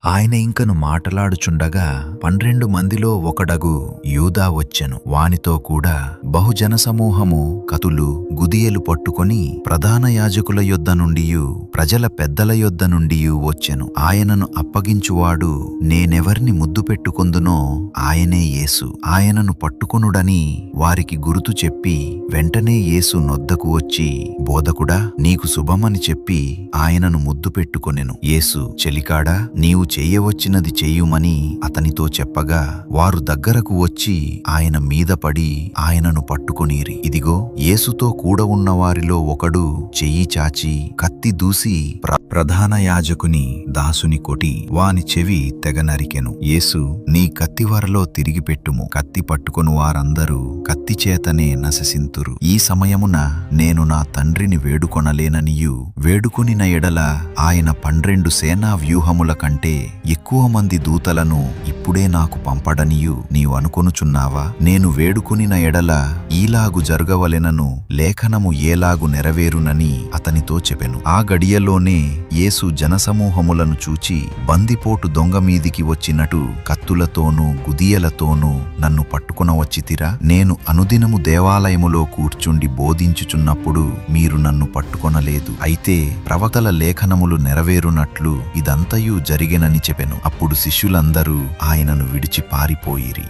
ఆయన ఇంకను మాటలాడుచుండగా 12 మందిలో ఒకడగు యూదా వచ్చెను. వానితో కూడా బహుజన సమూహము కతులు గుదియలు పట్టుకొని ప్రధాన యాజకుల యొద్ద నుండియు ప్రజల పెద్దల యొద్ద నుండియు వచ్చెను. ఆయనను అప్పగించువాడు నేనెవర్ని ముద్దు పెట్టుకొందునో ఆయనే యేసు, ఆయనను పట్టుకొనుడని వారికి గురుతు చెప్పి వెంటనే యేసు నొద్దకు వచ్చి, బోధకుడా, నీకు శుభమని చెప్పి ఆయనను ముద్దు పెట్టుకొనెను. యేసు, చెలికాడా, నీవు చేయవచ్చినది చేయుమని అతనితో చెప్పగా వారు దగ్గరకు వచ్చి ఆయన మీద పడి ఆయనను పట్టుకొనిరి. ఇదిగో, యేసుతో కూడా ఉన్న వారిలో ఒకడు చెయ్యి చాచి కత్తి దూసి ప్రధాన యాజకుని దాసుని కొట్టి వాని చెవి తెగ నరికెను. యేసు, నీ కత్తివరలో తిరిగి పెట్టుము. కత్తి పట్టుకొను వారందరూ కత్తి చేతనే నశింతురు. ఈ సమయమున నేను నా తండ్రిని వేడుకొనలేననియు వేడుకొనిన ఎడల ఆయన 12 సేనా వ్యూహముల కంటే ఎక్కువ మంది దూతలను ఇప్పుడే నాకు పంపడనియు నీవు అనుకొనుచున్నావా? నేను వేడుకొనిన ఎడల ఈలాగు జరగవలెనను లేఖనము ఏలాగు నెరవేరునని అతనితో చెప్పెను. ఆ గడియలోనే యేసు జనసమూహములను చూచి, బందిపోటు దొంగ మీదికి వచ్చినట్టు కత్తులతోనూ గుదియలతోనూ నన్ను పట్టుకొనవచ్చితిరా? నేను అనుదినము దేవాలయములో కూర్చుండి బోధించుచున్నప్పుడు మీరు నన్ను పట్టుకొనలేదు. అయితే ప్రవక్తల లేఖనములు నెరవేరునట్లు ఇదంతయు జరిగెనని చెప్పెను. అప్పుడు శిష్యులందరూ ఆయనను విడిచి పారిపోయిరి.